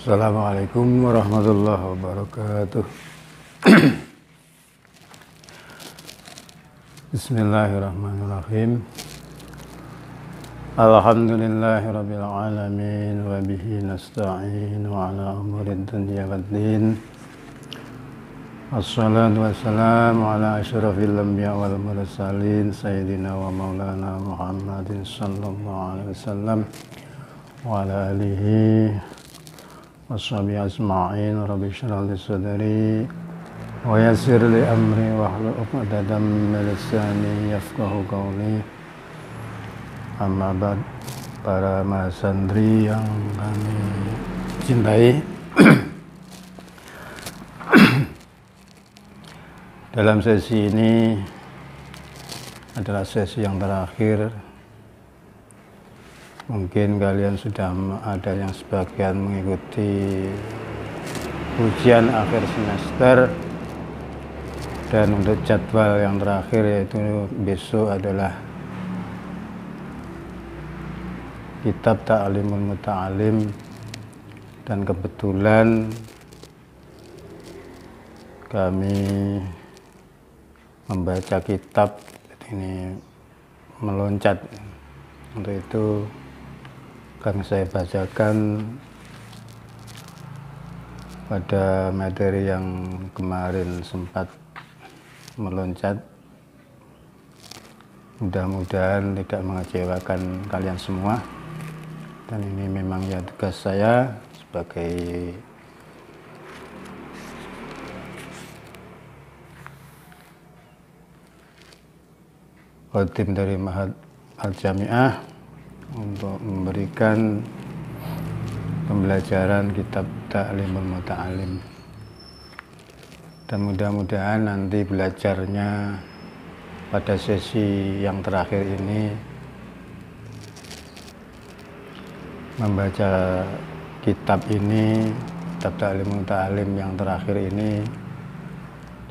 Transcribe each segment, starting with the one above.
Assalamualaikum warahmatullahi wabarakatuh. Bismillahirrahmanirrahim. Alhamdulillahirabbil alamin wa bihi nasta'in wa ala umurid dunya waddin. Wassalatu wassalamu ala asyrafil anbiya wal mursalin sayyidina wa maulana Muhammadin sallallahu alaihi wasallam wa ala alihi washabi asma'in. Rabbi shrah li sadri wa yassir li amri wahlul 'uqdatam min lisani yafqahu qawli. Amma ba'd, para mahasantri yang kami cintai, dalam sesi ini adalah sesi yang terakhir. Mungkin kalian sudah ada yang sebagian mengikuti ujian akhir semester, dan untuk jadwal yang terakhir yaitu besok adalah kitab Ta'limul Muta'alim, dan kebetulan kami membaca kitab ini meloncat. Untuk itu akan saya bacakan pada materi yang kemarin sempat meloncat. Mudah-mudahan tidak mengecewakan kalian semua, dan ini memang ya tugas saya sebagai khotim dari Ma'had Al-Jami'ah untuk memberikan pembelajaran kitab Ta'limul Muta'alim, dan mudah-mudahan nanti belajarnya pada sesi yang terakhir ini membaca kitab ini, kitab Ta'limul Muta'alim yang terakhir ini,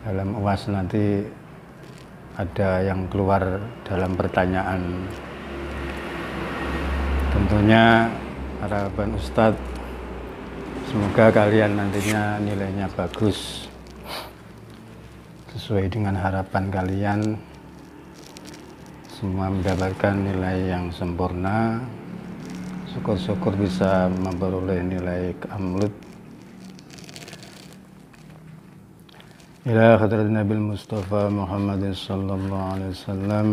dalam UAS nanti ada yang keluar dalam pertanyaan. Tentunya harapan Ustadz, semoga kalian nantinya nilainya bagus sesuai dengan harapan kalian, semua mendapatkan nilai yang sempurna. Syukur-syukur bisa memperoleh nilai kamlut. Ila hadrat Nabi Mustafa Muhammadin sallallahu alaihi wasallam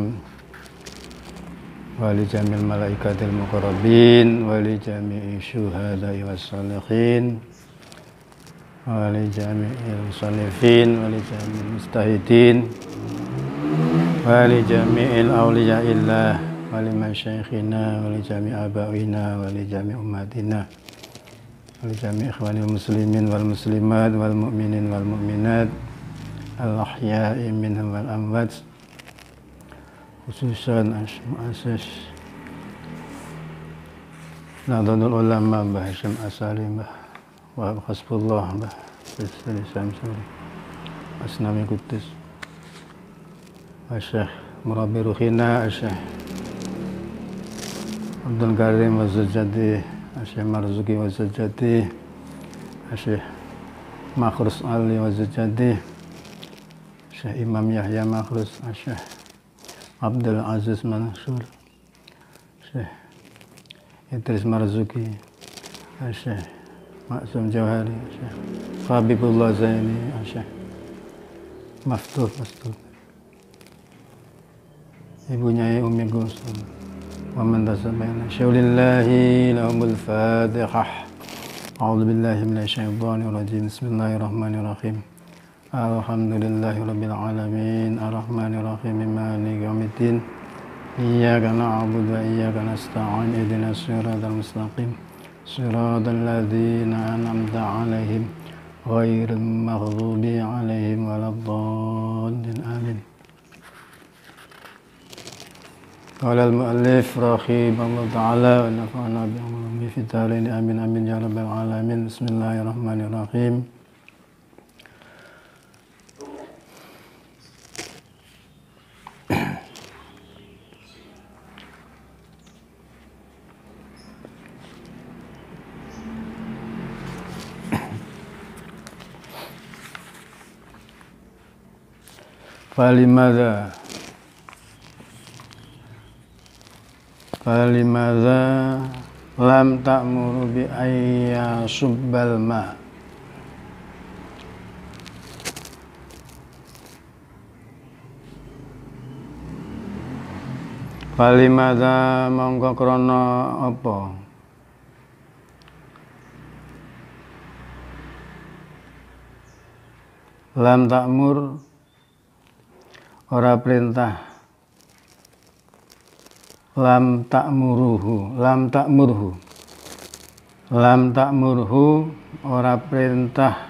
wa li jamil malaikatil muqarrabin wa li jami'i syuhada'i was salihin wa li jami'il musannifin wa li jami'il mustahidin wa li jami'il awliya'illah wa li masyaikhina wa li jami'i aba'ina wa li jami'i ummatina wa li jami'i ikhwanil muslimin wal muslimat wal mu'minin wal mu'minat al-ahya'i minhum wal amwat, khususan mu'assis Nahdlatul Ulama Mbah Hasyim As'ari, Mbah Wahab Hasbullah, Mbah Sri Samsuri Asnami Kudus, Syekh Murabbi Ruhina, Syekh Abdul Karim Wazajati, Syekh Marzuki Wazajati, Syekh Makhrus Ali Wazajati, Syekh Imam Yahya Makhrus, Syekh Abdul Aziz Mansur, Syekh Idris Marzuki, Syekh Maksum Jawhari, Syekh Habibullah Zaini, Syekh Maftuh, ibunya Umi Gulsum, wa man tasabbana syaulillahi lahumul fatihah. A'udzu billahi minasyaitonir rajim. Bismillahirrahmanirrahim. Alhamdulillahi rabbil alamin, arrahmanir rahim, maliki yaumiddin. Iyyaka na'budu wa iyyaka nasta'in. Ihdinas siratal mustaqim, siratal ladzina an'amta 'alaihim ghairil maghdubi 'alaihim waladdallin. Amin. Qala al-mu'allif rahimahullah ta'ala wa nafa'ana bi'ulumi fid dharain. Amin amin ya rabbal alamin. Bismillahirrahmanirrahim. Falimadza lam ta'muru bi ayya subbal ma. Falimadza mongko krana apa? Lam ta'mur ora perintah. Lam ta'murhu ora perintah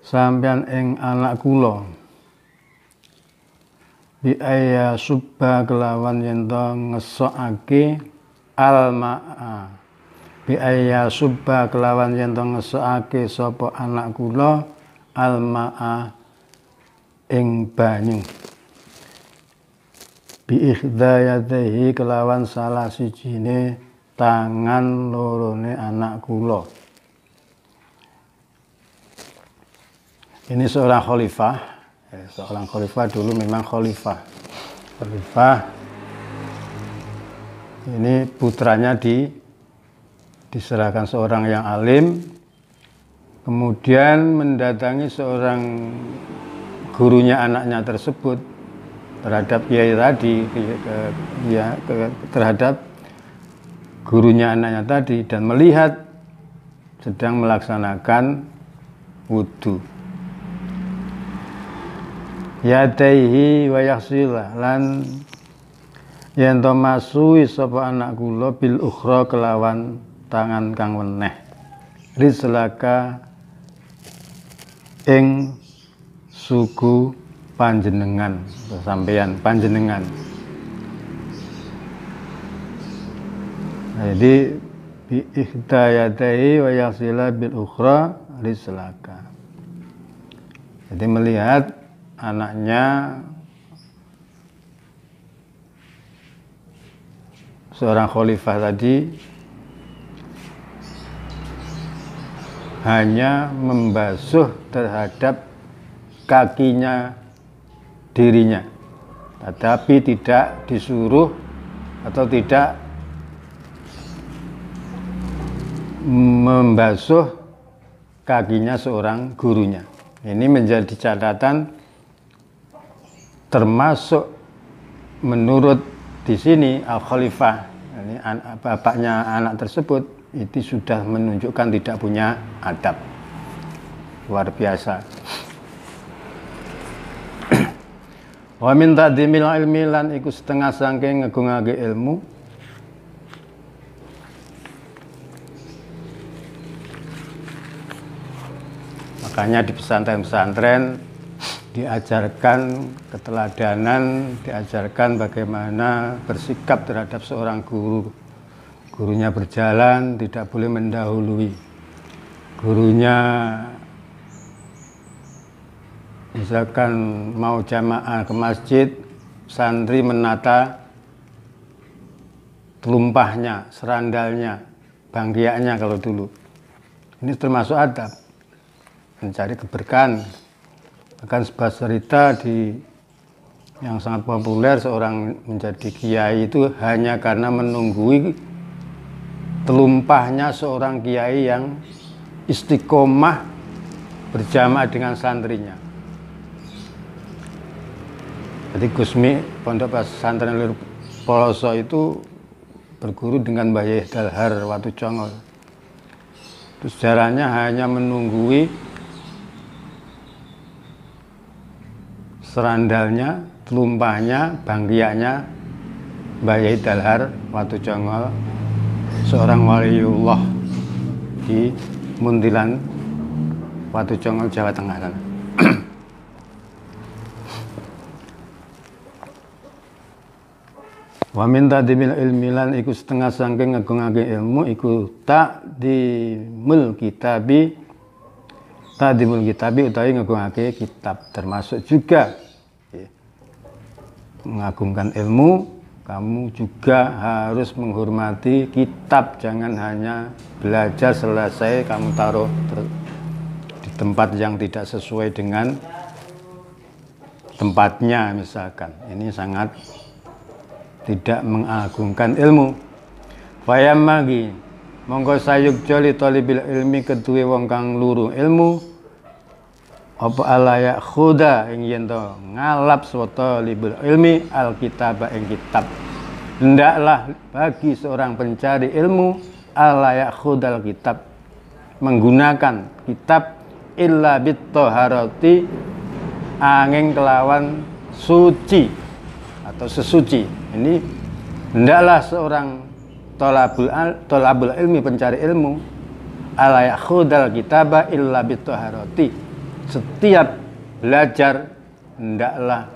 sampeyan ing anak kula bi ayya subba kelawan yen to ngesokake almaa bi ayya subba kelawan yen to ngesokake sapa anak kula almaa ing banyu bi ikhdayatihi kelawan salah sijine tangan lorone anak kula. Ini seorang khalifah, dulu memang khalifah ini putranya diserahkan seorang yang alim, kemudian mendatangi seorang gurunya anaknya tersebut terhadap kiai tadi, terhadap gurunya anaknya tadi, dan melihat sedang melaksanakan wudu. Yadaihi wa yaghsila lan yen to masui sapa anak kula bil ukhra kelawan tangan kang weneh rizlaka ing suku panjenengan, sampeyan panjenengan. Jadi bi ihdayatihi wa yaghsila bil ukhra rizlaka. Jadi melihat anaknya seorang khalifah tadi hanya membasuh terhadap kakinya dirinya, tetapi tidak disuruh atau tidak membasuh kakinya seorang gurunya. Ini menjadi catatan, termasuk menurut di sini al-khalifah, ini bapaknya anak tersebut itu sudah menunjukkan tidak punya adab. Luar biasa. Wa min ta'dimil ilmi lan iku setengah saking ngegungake ilmu. Makanya di pesantren-pesantren diajarkan keteladanan, diajarkan bagaimana bersikap terhadap seorang guru. Gurunya berjalan tidak boleh mendahului. Gurunya misalkan mau jamaah ke masjid, santri menata telumpahnya, serandalnya, bangkiaknya kalau dulu. Ini termasuk adab, mencari keberkahan. Bahkan sebuah cerita yang sangat populer, seorang menjadi kiai itu hanya karena menunggui telumpahnya seorang kiai yang istiqomah berjamaah dengan santrinya. Jadi Gusmi Pondok Pesantren Lir Poloso itu berguru dengan Mbah Yai Dalhar Watu Congol. Itu sejarahnya hanya menunggui serandalnya, telumpahnya, bangkiaknya Mbah Yai Dalhar Watu Congol, seorang waliullah di Muntilan Watu Congol, Jawa Tengah sana. Wa min ta'dimil ilmi lan iku setengah saking ngagungake ilmu iku ta'dimul kitabi utawi ngagungake kitab, termasuk juga mengagungkan ilmu. Kamu juga harus menghormati kitab, jangan hanya belajar selesai kamu taruh tempat yang tidak sesuai dengan tempatnya misalkan, ini sangat tidak mengagungkan ilmu. Fayamagi monggo sayukja li talibil ilmi kedue wong kang luru ilmu apa alaya khuda ing yen to ngalap sapa talibul ilmi alkitab ing kitab. Hendaklah bagi seorang pencari ilmu alaya khudal kitab menggunakan kitab illa bit taharati angin kelawan suci atau sesuci. Ini hendaklah seorang tolabul ilmi pencari ilmu ala yakhudal kitaba illa bitaharati. Setiap belajar hendaklah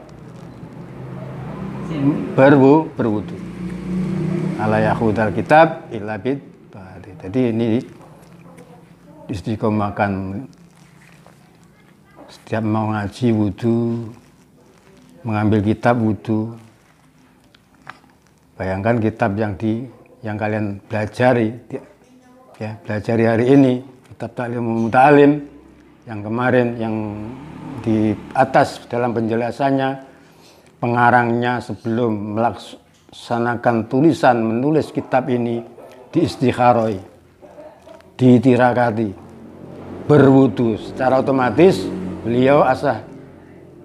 berwudu. Ala yakhudal kitab illa bitaharati. Jadi ini istiqomahkan setiap mau ngaji wudu, mengambil kitab wudu. Bayangkan kitab yang kalian pelajari, ya, pelajari hari ini, kitab Ta'lim Muta'alim yang kemarin yang di atas dalam penjelasannya, pengarangnya sebelum melaksanakan tulisan menulis kitab ini diistikharoi, ditirakati, berwudu. Secara otomatis beliau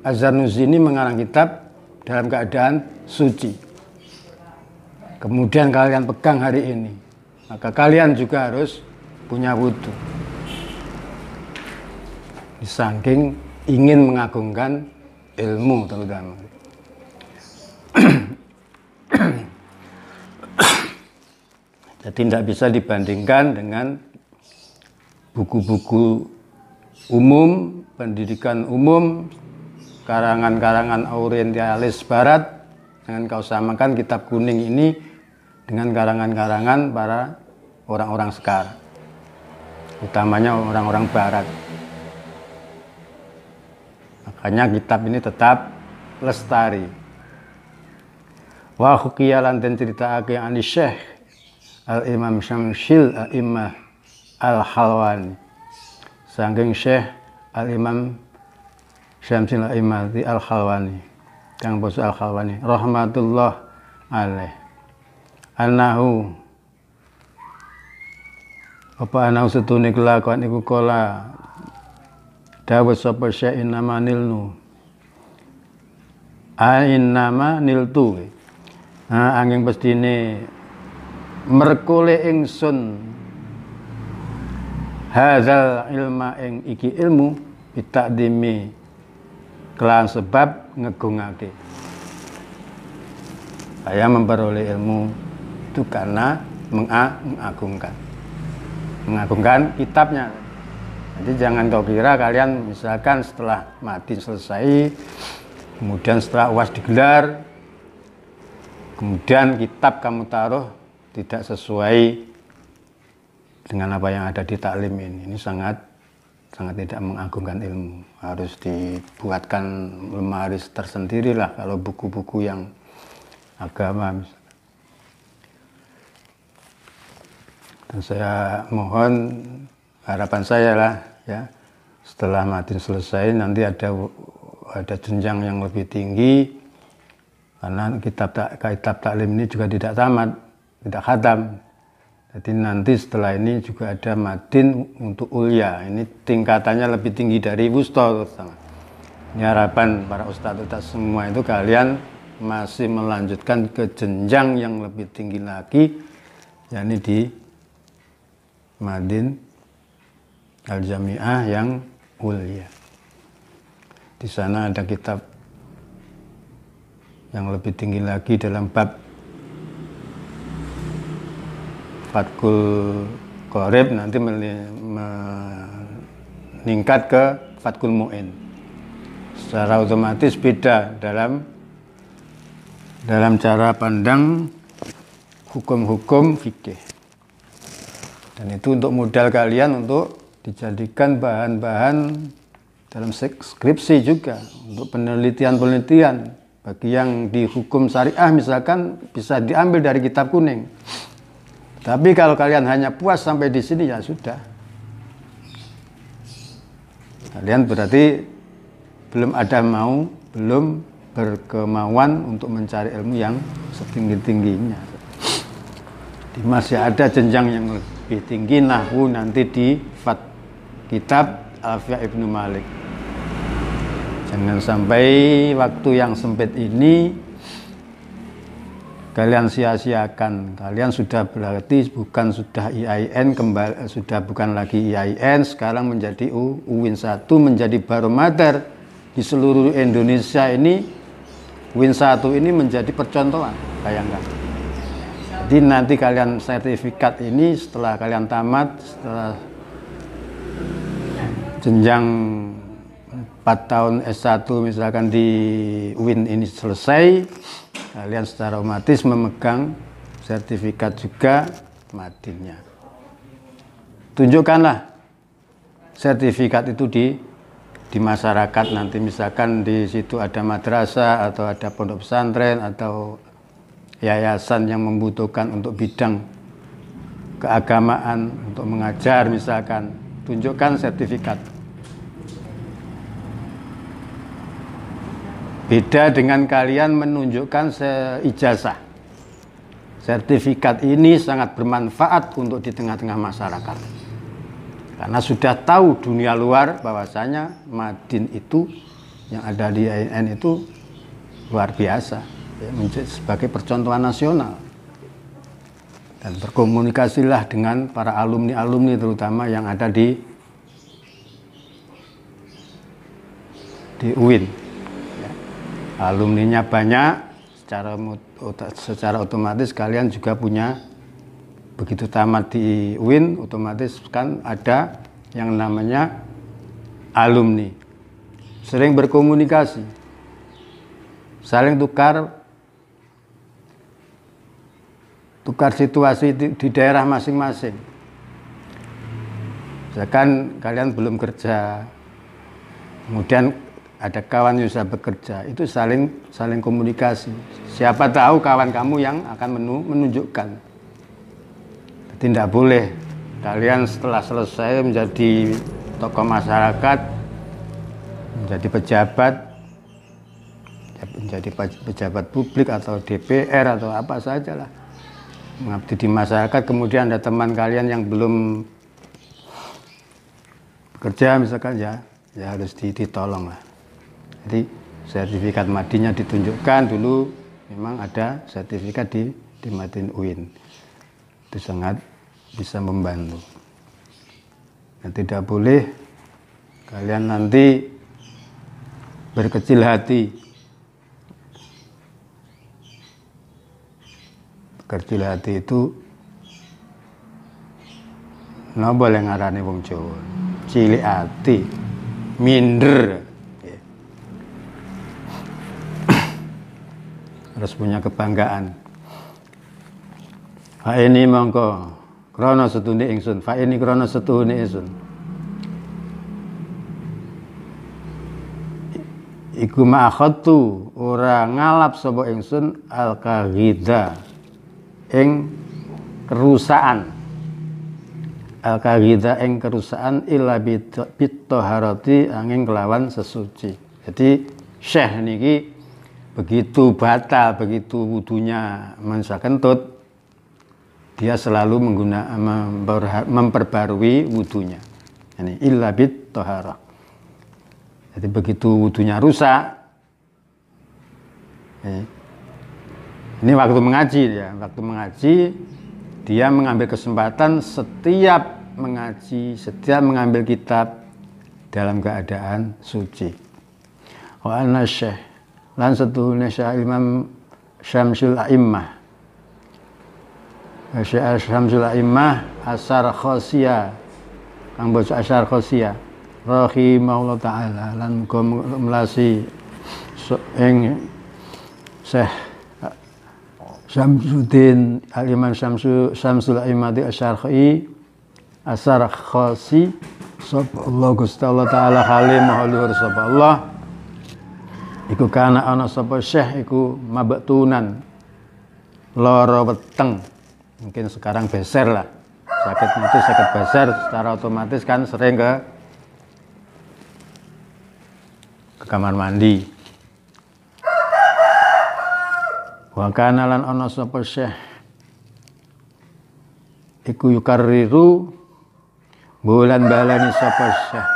Az-Zarnuji ini mengarang kitab dalam keadaan suci. Kemudian kalian pegang hari ini, maka kalian juga harus punya wudu. Saking ingin mengagungkan ilmu terutama. Jadi tidak bisa dibandingkan dengan buku-buku umum, pendidikan umum, karangan-karangan orientalis barat, dengan kau samakan kitab kuning ini dengan karangan-karangan para orang-orang sekarang, utamanya orang-orang barat. Makanya kitab ini tetap lestari. Wa hukiyalan dan cerita ake ani Syekh Al-Imam Syamsil A'imah Al-Halwani, saking Syekh Al-Imam Syamsil A'imah Al-Halwani, Kang Bos Al-Halwani rahmatullah alaih, anahu setune kelakuan iku kala dawuh sapa syai'in nama nilnu ain nama niltu angin pestine merkole ingsun hadzal ilma ing iki ilmu bitakdimi kelan sebab ngegungake. Saya memperoleh ilmu itu karena mengagungkan kitabnya. Jadi jangan kau kira kalian misalkan setelah mati selesai, kemudian setelah UAS digelar, kemudian kitab kamu taruh tidak sesuai dengan apa yang ada di taklim ini. Ini sangat tidak mengagungkan ilmu. Harus dibuatkan lemari tersendiri lah kalau buku-buku yang agama misalkan. Dan saya mohon, harapan saya lah ya, setelah matin selesai nanti ada jenjang yang lebih tinggi, karena kitab taklim ini juga tidak tamat, tidak khatam. Jadi nanti setelah ini juga ada madin untuk ulya, ini tingkatannya lebih tinggi dari wusta. Ini harapan para ustadz semua itu kalian masih melanjutkan ke jenjang yang lebih tinggi lagi, yakni di madin al-jami'ah yang ulya. Di sana ada kitab yang lebih tinggi lagi dalam bab Fathul Qorib, nanti meningkat ke Fathul Mu'in. Secara otomatis beda dalam cara pandang hukum-hukum fikih. Dan itu untuk modal kalian untuk dijadikan bahan-bahan dalam skripsi juga, untuk penelitian-penelitian. Bagi yang di hukum syariah misalkan bisa diambil dari kitab kuning. Tapi kalau kalian hanya puas sampai di sini ya sudah. Kalian berarti belum berkemauan untuk mencari ilmu yang setinggi-tingginya. Masih ada jenjang yang lebih tinggi, nahwu nanti di kitab Alfiah Ibnu Malik. Jangan sampai waktu yang sempit ini kalian sia-siakan. Kalian sudah berarti sudah IAIN, sudah bukan lagi IAIN, sekarang menjadi UIN 1, menjadi barometer di seluruh Indonesia ini. UIN 1 ini menjadi percontohan, bayangkan. Jadi nanti kalian sertifikat ini setelah kalian tamat, setelah jenjang 4 tahun S1 misalkan di UIN ini selesai, kalian secara otomatis memegang sertifikat juga madinnya. Tunjukkanlah sertifikat itu di masyarakat nanti, misalkan di situ ada madrasah atau ada pondok pesantren atau yayasan yang membutuhkan untuk bidang keagamaan untuk mengajar misalkan, tunjukkan sertifikat. Beda dengan kalian menunjukkan ijazah. Sertifikat ini sangat bermanfaat untuk di tengah-tengah masyarakat. Karena sudah tahu dunia luar bahwasanya Madin itu yang ada di IAIN itu luar biasa, ya, sebagai percontohan nasional. Dan berkomunikasilah dengan para alumni-alumni terutama yang ada di UIN. Alumninya banyak, secara otomatis kalian juga punya, begitu tamat di UIN otomatis kan ada yang namanya alumni. Sering berkomunikasi, saling tukar situasi di daerah masing-masing. Misalkan kalian belum kerja, kemudian ada kawan yang sudah bekerja, itu saling komunikasi. Siapa tahu kawan kamu yang akan menunjukkan. Jadi tidak boleh kalian setelah selesai menjadi tokoh masyarakat, menjadi pejabat publik atau DPR atau apa sajalah, mengabdi di masyarakat, kemudian ada teman kalian yang belum bekerja misalkan, ya harus ditolong lah. Jadi sertifikat Madinnya ditunjukkan dulu, memang ada sertifikat di Madin UIN. Itu sangat bisa membantu. Dan tidak boleh kalian nanti berkecil hati. Berkecil hati itu napa boleh ngarani wong Jawa? Cilik hati, minder. Harus punya kebanggaan. Fa ini mongko krana setune ingsun, fa ini krana setune ingsun. Iku ma'akhadtu ora ngalap sapa ingsun al-kaghidha ing kerusakan. Al-kaghidha ing kerusakan illa bit-taharati angin kelawan sesuci. Jadi Syekh niki begitu batal, begitu wudunya mensa kentut, dia selalu memperbarui wudunya. Ini illa bit taharah. Jadi begitu wudunya rusak, ini waktu mengaji ya, waktu mengaji dia mengambil kesempatan setiap mengaji, setiap mengambil kitab dalam keadaan suci. Wa anna syekh lan setuhune Syekh Imam Syamsul A'immah, Syekh Syamsul A'immah Asar Khosiyah, kang basa Asar Khosiyah rahimahullah taala, lan muga melasi ing Syekh Syamsuddin Al-Imam Syamsul A'immah Asy-Syarqi Asar Khosi sapa Allah Gusti Allah taala halim mahlur sapa Allah. Iku kana ana sapa Syekh iku mabtunan lara weteng, mungkin sekarang beser lah, sakit beser secara otomatis kan sering ke ke kamar mandi. Wa kana lan ana sapa Syekh iku yukarriru bulan balani sapa Syekh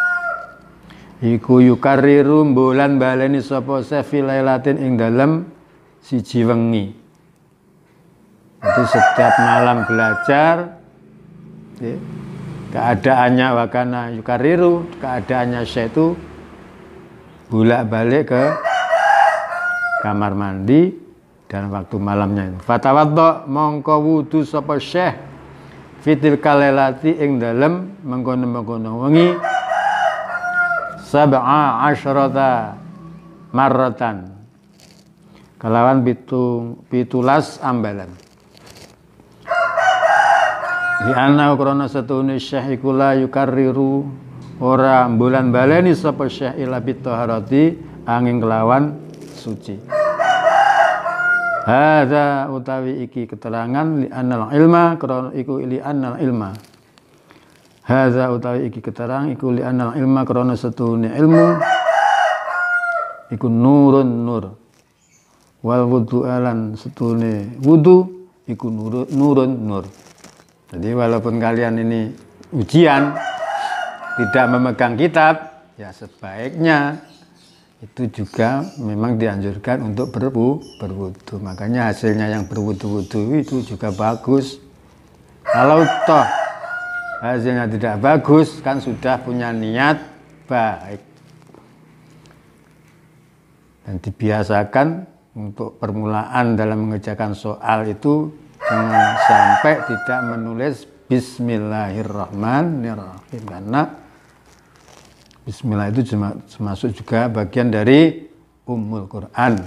iku yukarriru bulan balani sapa Syekh filailatin ing dalem siji wengi. Itu setiap malam belajar ya, keadaannya wakana yukarriru, keadaannya Syekh itu bolak-balik ke kamar mandi dan waktu malamnya itu. Fatawaddo mongko wudu sapa Syekh fitil kalelati ing dalem mengkono-mengkono wengi sab'a asyrata marratan kelawan pitulas ambalan. Di ana krana setune Syekh iku la yukarriru ora bulan baleni sapa Syekh ila bitaharati angin kelawan suci. Hadza utawi iki keterangan li annal ilma krana iku li annal ilma. Hadza utawi iki keterangan iku li annal ilma krana setune ilmu iku nurun nur. Wal wudu alan setune wudu iku nurun nur. Jadi walaupun kalian ini ujian tidak memegang kitab, ya sebaiknya itu juga memang dianjurkan untuk berwudu. Makanya hasilnya yang berwudu-wudu itu juga bagus. Kalau toh hasilnya tidak bagus, kan sudah punya niat baik. Dan dibiasakan untuk permulaan dalam mengerjakan soal itu jangan sampai tidak menulis Bismillahirrahmanirrahim, karena Bismillah itu termasuk juga bagian dari Ummul Quran.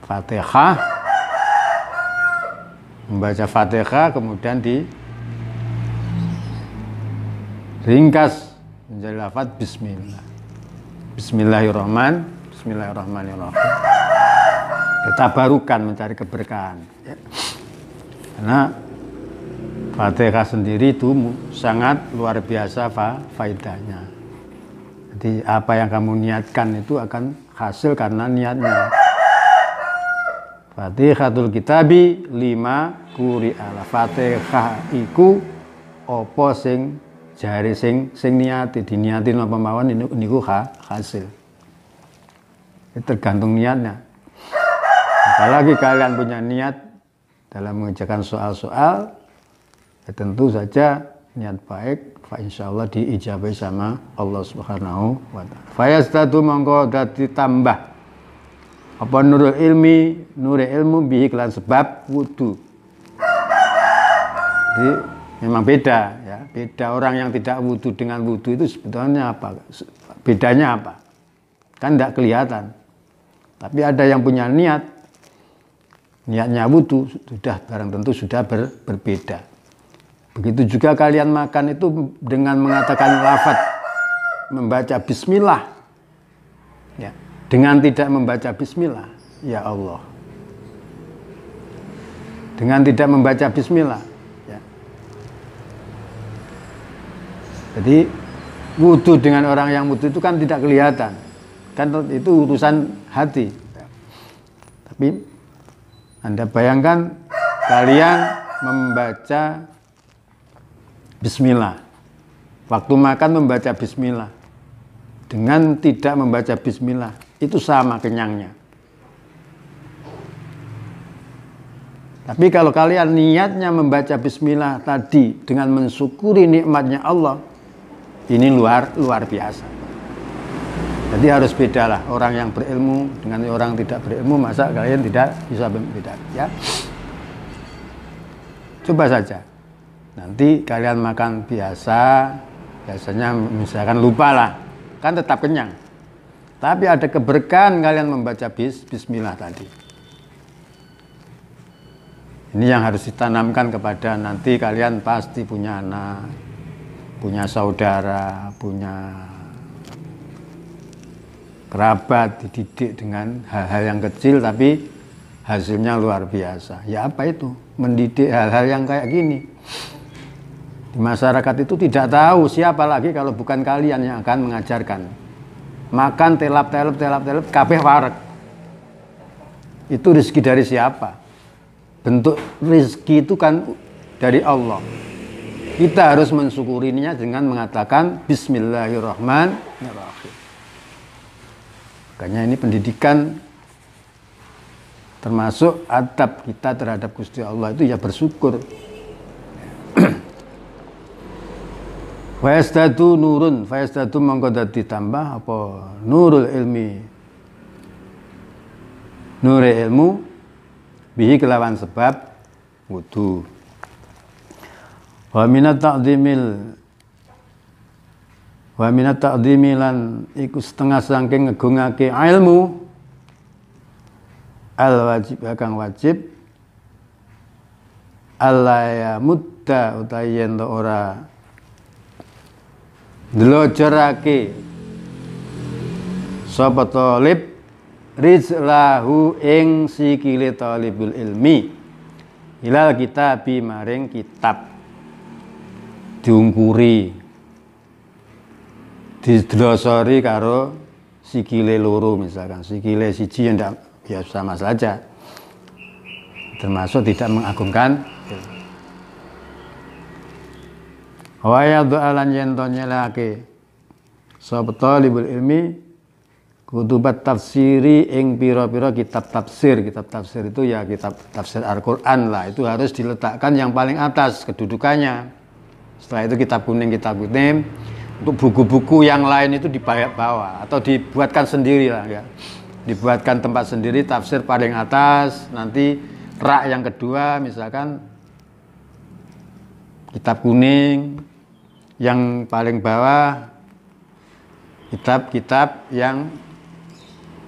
Fatihah, membaca Fatihah kemudian diringkas menjadi lafaz Bismillah. Bismillahirrahmanirrahim. Ditabarukan mencari keberkahan. Karena Fatihah sendiri itu sangat luar biasa faedahnya. Jadi apa yang kamu niatkan itu akan hasil karena niatnya. Fatihatul kitabi lima quri'ala. Fatihah iku apa sing jari sing niati, diniati napa mawon niku hasil. Itu tergantung niatnya. Apalagi kalian punya niat dalam mengerjakan soal-soal, ya tentu saja niat baik, insyaallah diijabahi sama Allah Subhanahu wa taala. Fayastadu mongko dadi tambah apa nurul ilmu bihi kelan sebab wudu. Jadi memang beda ya, beda orang yang tidak wudu dengan wudu itu sebetulnya apa? Bedanya apa? Kan tidak kelihatan. Tapi ada yang punya niatnya wudu sudah barang tentu sudah berbeda. Begitu juga kalian makan itu dengan mengatakan lafaz membaca bismillah. Ya, dengan tidak membaca bismillah, ya Allah. Dengan tidak membaca bismillah, ya. Jadi wudu dengan orang yang wudu itu kan tidak kelihatan. Kan itu urusan hati. Tapi Anda bayangkan kalian membaca bismillah. Waktu makan membaca bismillah. Dengan tidak membaca bismillah, itu sama kenyangnya. Tapi kalau kalian niatnya membaca bismillah tadi dengan mensyukuri nikmatnya Allah, ini luar biasa. Jadi harus bedalah orang yang berilmu dengan orang tidak berilmu, masa kalian tidak bisa berbeda ya. Coba saja. Nanti kalian makan biasanya misalkan lupa lah, kan tetap kenyang. Tapi ada keberkahan kalian membaca bismillah tadi. Ini yang harus ditanamkan kepada nanti kalian pasti punya anak, punya saudara, punya kerabat, dididik dengan hal-hal yang kecil tapi hasilnya luar biasa. Ya apa itu? Mendidik hal-hal yang kayak gini. Di masyarakat itu tidak tahu siapa lagi kalau bukan kalian yang akan mengajarkan. makan telap kabeh wareg. Itu rezeki dari siapa? Bentuk rezeki itu kan dari Allah. Kita harus mensyukurinya dengan mengatakan Bismillahirrahmanirrahim. Makanya ini pendidikan, termasuk adab kita terhadap Gusti Allah itu ya bersyukur. Fayasdadu nurun, fayasdadu mongko dadi tambah apa nurul ilmi, nure ilmu bihi kelawan sebab wudu. Wa minat ta'dhimi lan iku setengah saking ngegungake ilmu al wajib kang wajib Allah ya mutta utawi yen ora dlojerake sapa talib rizlahu ing sikile talibul ilmi ilal kitabi maring kitab diungkuri didlosori karo sikile loro, misalkan sikile siji ya ndak ya sama saja, termasuk tidak mengagungkan. Wa yadhu alan yento nyelake sapa talibul ilmi kutubat tafsiri ing pira-pira kitab tafsir. Kitab tafsir itu ya kitab tafsir Al-Qur'an lah, itu harus diletakkan yang paling atas kedudukannya. Setelah itu kitab kuning. Untuk buku-buku yang lain itu di bawah atau dibuatkan sendiri lah ya. Dibuatkan tempat sendiri, tafsir paling atas, nanti rak yang kedua misalkan kitab kuning, yang paling bawah kitab-kitab yang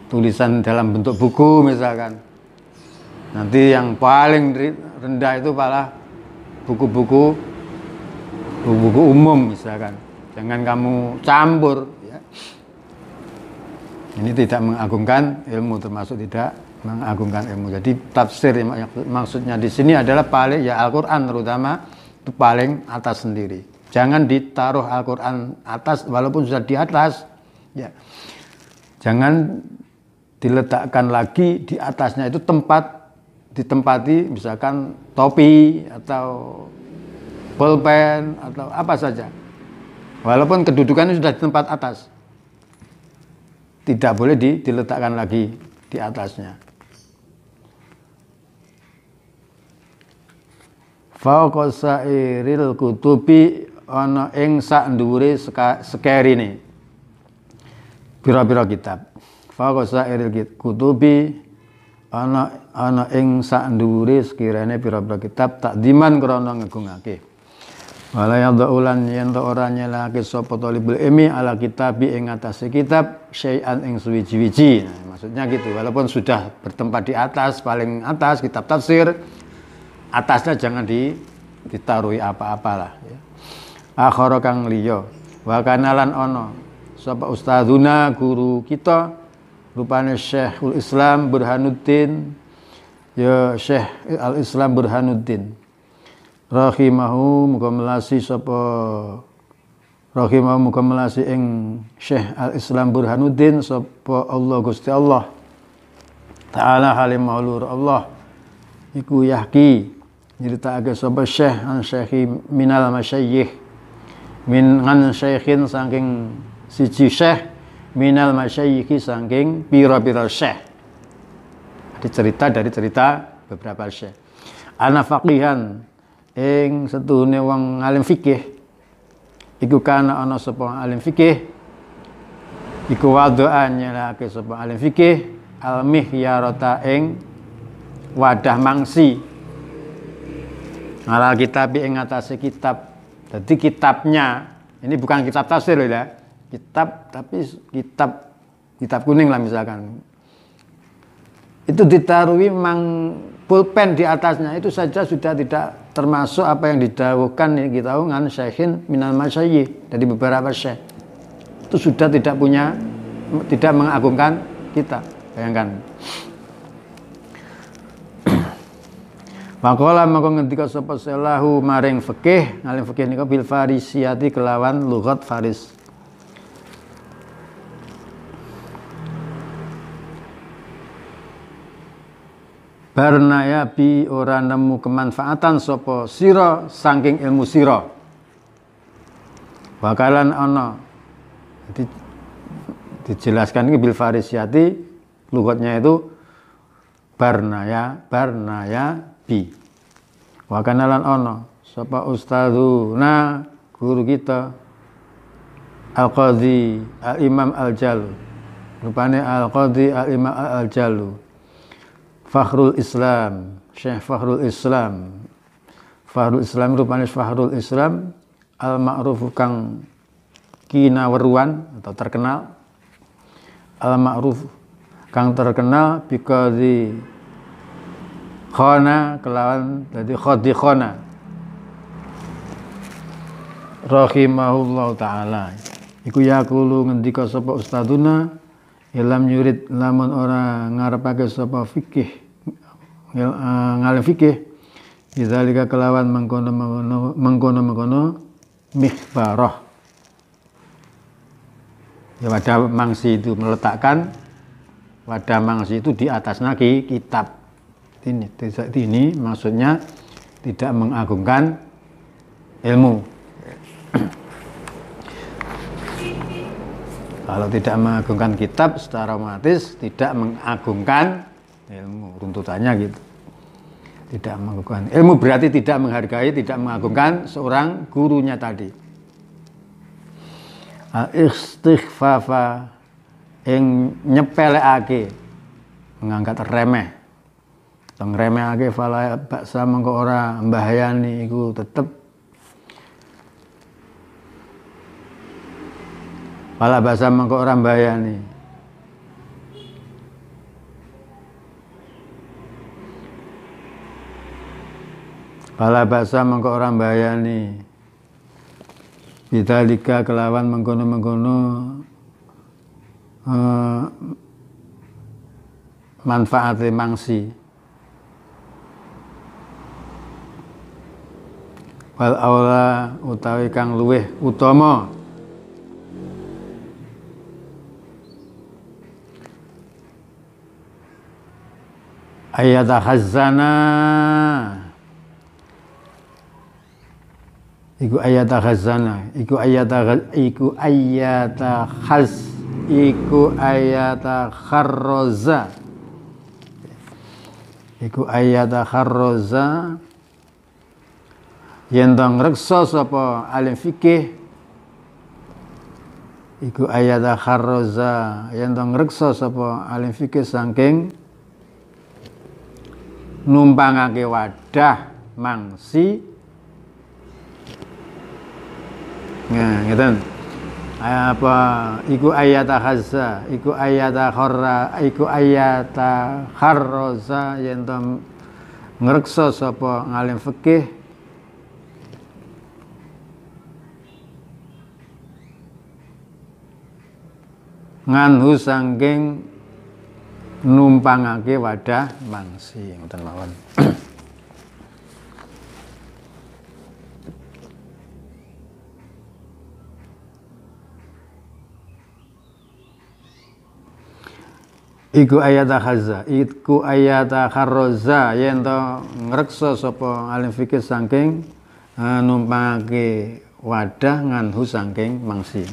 tulisan dalam bentuk buku misalkan. Nanti yang paling rendah itu malah buku-buku umum misalkan. Jangan kamu campur ya. Ini tidak mengagungkan ilmu, termasuk tidak mengagungkan ilmu. Jadi tafsir maksudnya di sini adalah paling ya Al-Qur'an terutama itu paling atas sendiri. Jangan ditaruh Al-Qur'an atas walaupun sudah di atas ya. Jangan diletakkan lagi di atasnya itu ditempati misalkan topi atau pulpen atau apa saja. Walaupun kedudukannya sudah di tempat atas. Tidak boleh diletakkan lagi di atasnya. Fauqa sairil kutubi ana ing sak ndhuwure sekerine pira-pira kitab. Fauqa sairil kutubi ana ing sak ndhuwure sekirane pira-pira kitab takdiman krana ngegungake. Wala yadaulan yen ora nyelake sapa talibul ilmi ala kitabi ing atase kitab syai'an ing suwiji-wiji. Nah, maksudnya gitu, walaupun sudah bertempat di atas, paling atas kitab tafsir, atasnya jangan ditaruhi apa-apalah ya. Akhara kang liya wa kanalan ana sapa ustadzuna guru kita rupane Syekhul Islam Burhanuddin ya Syekh Al-Islam Burhanuddin rahimahu muga melasi sapa rahimahu muga melasi ing Syekh Al-Islam Burhanuddin sapa Allah Gusti Allah taala halim maulur Allah iku yahki nyritakake sapa Syekh an syekhi minal masyayikh min an syekhin saking siji syekh minal masyayikh saking pira-pira syekh. Ada cerita beberapa syekh. Ana faqihan ing setuhune wong alim fikih iku kana ana sapa alim fikih iku wadoan nyelake sapa alim fikih al mihyarata ing wadah mangsi ala kitab ing atase kitab. Jadi kitabnya ini bukan kitab tafsir loh ya, kitab tapi kitab kuning lah misalkan, itu ditaruhi mang pulpen di atasnya, itu saja sudah tidak termasuk apa yang didawuhkan ini kita ngan syekhin minal masyayikh dari beberapa syekh. Itu sudah tidak mengagungkan kita. Bayangkan. Maqala maka ngendika sapa selahu maring fikih, ngalim fikih nika bil farisiyati kelawan lughat Faris. Barnaya bi ora nemu kemanfaatan sapa sira saking ilmu sira. Bakalan ana. Jadi dijelaskan ini bil farisiyati, lugatnya itu barnaya bi. Wa kanalan ana sapa ustadzuna guru kita Al-Qadhi Al-Imam Al-Jalu. Rupane Al-Qadhi Al-Imam Al-Jalu. Fakhrul Islam, Syekh Fakhrul Islam. Fakhrul Islam rupane Fakhrul Islam al-ma'ruf kang kinaweruan atau terkenal. Al-ma'ruf kang terkenal bikadhi khana kelawan dadi khadhi khana. Rahimahullahu taala. Iku yaqulu ngendika sapa ustaduna ilam yurid lamun ora ngarepake sapa fikih ngalim fikih bidzalika kelawan mengkono mikhbarah. Ya wadah mangsi itu meletakkan wadah mangsi itu di atas naki kitab. Ini maksudnya tidak mengagungkan ilmu. Kalau tidak mengagungkan kitab secara otomatis tidak mengagungkan ilmu, runtutannya gitu. Tidak mengagungkan ilmu berarti tidak menghargai, tidak mengagungkan seorang gurunya tadi. Istighfafa yang nyepelekake, mengangkat remeh. Tong remehake fala baksa mengko ora mbahayani iku tetep fala baksa mengko ora mbahayani. Fala baksa mengko ora mbahayani. Bidzalika kelawan mengkono-mengkono manfaate mangsi. Wal aula utawi kang luweh utama ayat khazana iku ayat khazana iku ayat kharroza iku ayat kharroza yen tong reksa sapa alim fikih iku ayat kharroza yen tong reksa sapa alim fikih saking numpangake wadah mangsi. Nah, ngeten. Apa iku ayat khazza, iku ayat kharroza yen tong ngreksa sapa ngalim fikih nganhu sangking numpangake wadah mangsi ngoten mawon. Iku ayat khazza, iku ayat kharroza yen to ngreksa sapa alim fikih saking numpangake wadah nganhu saking mangsi,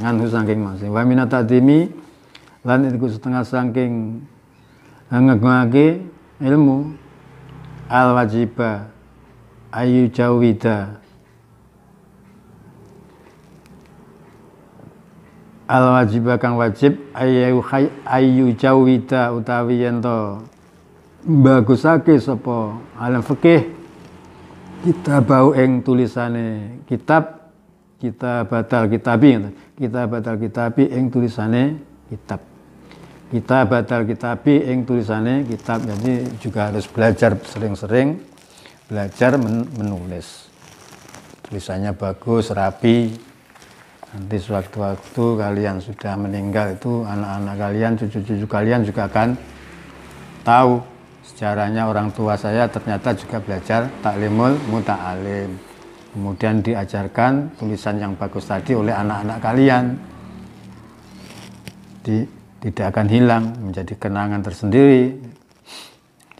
wa minat tadimi lan iku setengah saking ngegungake ilmu al wajiba ayu jawida al wajiba kang wajib ayu jawida utawi yen to bagusake sapa alim fikih kita bau ing tulisane kitab kita batal kitabi ing tulisane kitab. Kita batal kitabi ing tulisane kitab. Jadi juga harus belajar sering-sering belajar menulis. Tulisannya bagus, rapi. Nanti sewaktu-waktu kalian sudah meninggal itu anak-anak kalian, cucu-cucu kalian juga akan tahu sejarahnya orang tua saya ternyata juga belajar taklimul muta'alim. Kemudian diajarkan tulisan yang bagus tadi oleh anak-anak kalian. Tidak akan hilang, menjadi kenangan tersendiri.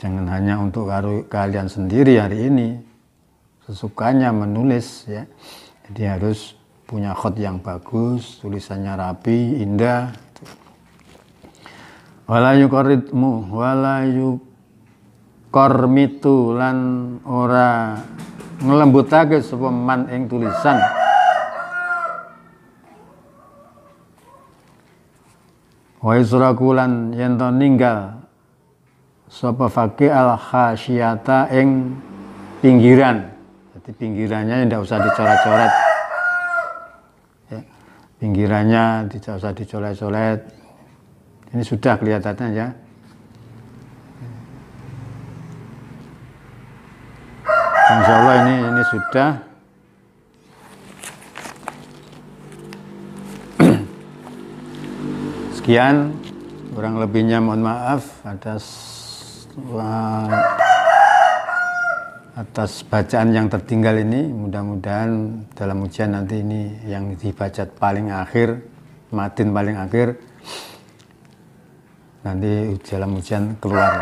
Jangan hanya untuk kalian sendiri hari ini, sesukanya menulis ya. Jadi harus punya khot yang bagus, tulisannya rapi, indah. Wala yuqarritmu, wala yuqarmitu lan ora ngelembutake sapa man ing tulisan. Wa israkulan yen to ninggal sapa faqih al khasyata ing pinggiran. Jadi pinggirannya tidak usah dicoret-coret. Ya, pinggirannya tidak usah dicoret-coret. Ini sudah kelihatannya ya. Insya Allah ini sudah. Sekian, kurang lebihnya mohon maaf atas bacaan yang tertinggal ini. Mudah-mudahan dalam ujian nanti ini yang dibaca paling akhir, matin paling akhir, nanti dalam ujian keluar.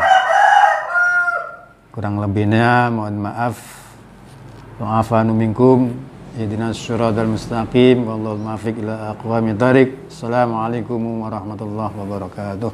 Kurang lebihnya mohon maaf. Wa'afanu minkum. Ihdinas siratal mustaqim. Wallahul muwaffiq ila aqwamit thoriq. Assalamualaikum warahmatullahi wabarakatuh.